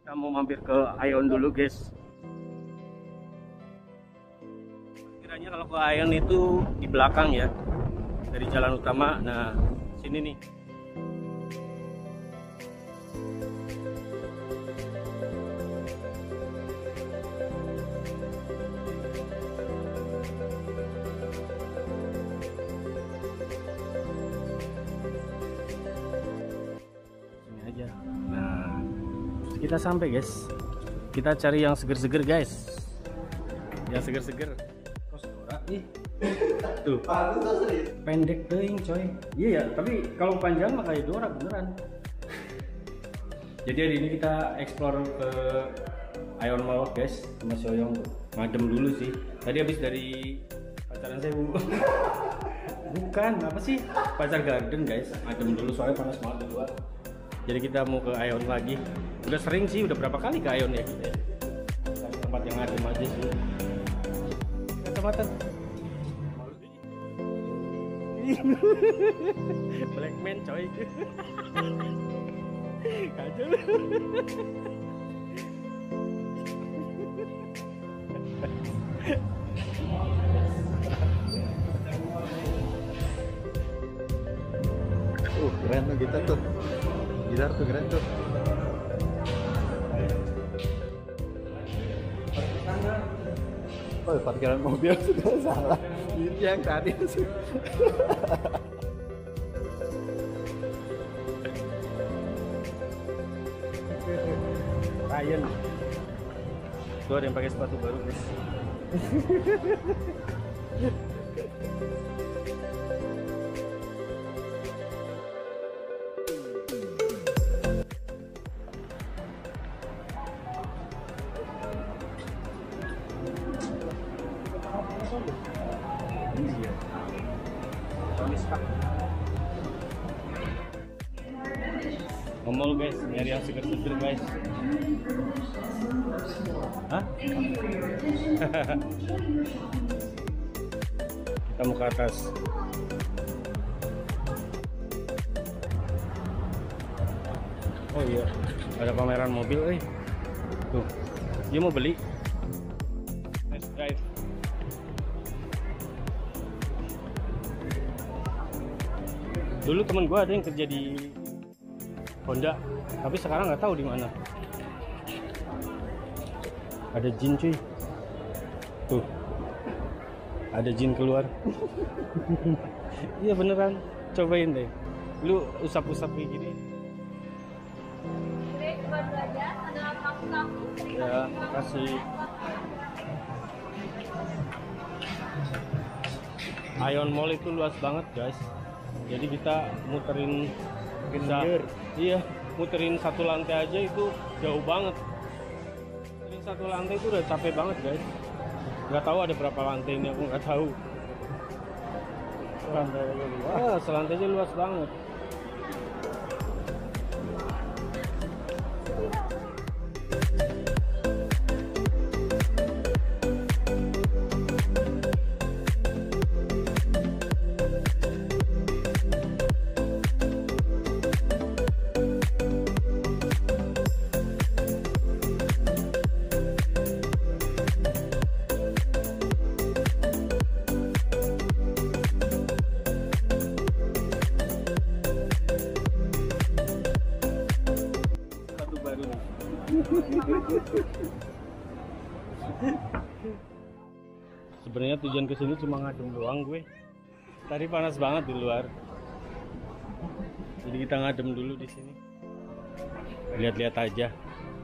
Kita mau mampir ke Ion dulu guys. Kiranya kalau ke Ion itu di belakang ya, dari jalan utama. Nah sini nih. Nah, kita sampai guys. Kita cari yang seger-seger guys. Yang seger-seger. Kos norak nih. Tuh. Pendek teuing coy. Iya ya, tapi kalau panjang mah kayak Dora beneran. Jadi hari ini kita explore ke Ion Mall guys sama Soyong tuh. Ngadem dulu sih. Tadi habis dari pacaran saya bu. Bukan, apa sih? Pacar garden guys. Ngadem dulu soalnya panas banget di luar. Jadi kita mau ke Ion lagi. Udah sering sih, udah berapa kali ke Ion ya kita ya. Cari tempat yang adem aja sih. Kacamata. Blackman coy. Kacau. Keren tuh kita tuh. Gitar tuh keren tuh. Oh, parkiran mobil sudah salah. Ini yang tadi sih. Ryan. Tuh ada yang pakai sepatu baru guys. Iya. Ngomol guys, nyari yang seger-seger guys. Hah? Kita mau ke atas. Oh iya, ada pameran mobil Tuh, dia mau beli. Let's drive. Dulu temen gue ada yang kerja di Honda, tapi sekarang nggak tahu di mana. Ada jin cuy, tuh ada jin keluar. Iya beneran, cobain deh. Lu usap-usap kayak gini. Ya, kasih. Ion Mall itu luas banget guys. Jadi kita muterin iya, muterin satu lantai aja itu jauh banget. Muterin satu lantai itu udah capek banget guys. Nggak tahu ada berapa lantai ini, aku nggak tahu. Lantai aja luas. Selantai aja luas banget. Sebenarnya tujuan kesini cuma ngadem doang gue. Tadi panas banget di luar. Jadi kita ngadem dulu di sini. Lihat-lihat aja.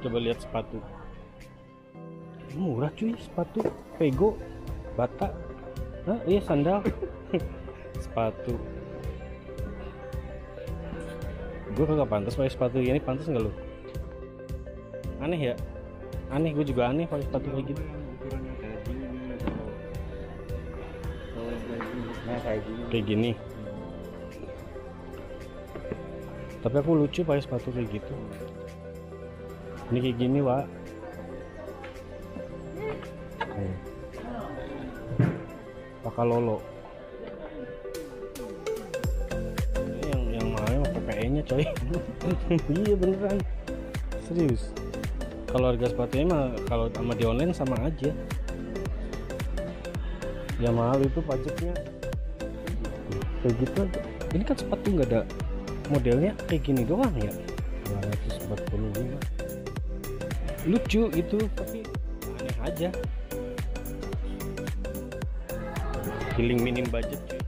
Coba lihat sepatu. Murah cuy sepatu. Pego, Bata. Hah, iya sandal. Sepatu. Gue kagak pantas pakai sepatu ini, pantas nggak lo? Aneh ya? Aneh, gue juga aneh pakai sepatu kayak gitu. Nah, kayak gini. Tapi aku lucu pakai sepatu kayak gitu. Ini kayak gini, Wak. Pakai lolo. Ini yang mahalnya PPE-nya, coy. Iya beneran. Serius. Kalau harga sepatunya mah kalau sama di online sama aja. Ya mahal itu pajaknya. Kayak gitu aja. Ini kan sepatu nggak ada modelnya kayak gini doang ya. 245. Lucu itu tapi aneh aja. Healing minim budget cuy.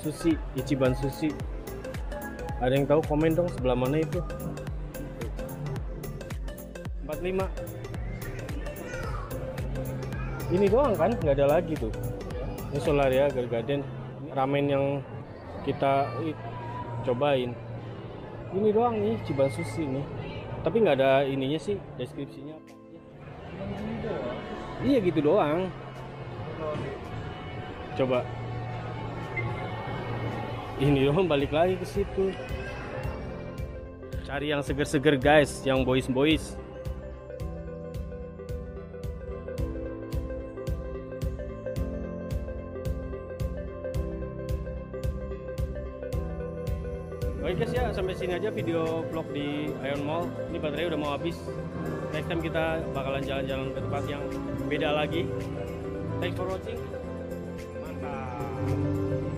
Sushi, Ichiban Sushi. Ada yang tahu komen dong sebelah mana itu? 45. Ini doang kan? Nggak ada lagi tuh. Ini Solaria Garden ramen yang kita cobain. Ini doang nih Ichiban Sushi nih. Tapi nggak ada ininya sih, deskripsinya apa. Iya gitu doang. Coba. Ini dong balik lagi ke situ. Cari yang seger-seger guys, yang boys-boys. Oke guys ya, sampai sini aja video vlog di Ion Mall. Ini baterai udah mau habis. Next time kita bakalan jalan-jalan ke tempat yang beda lagi. Thanks for watching. Mantap.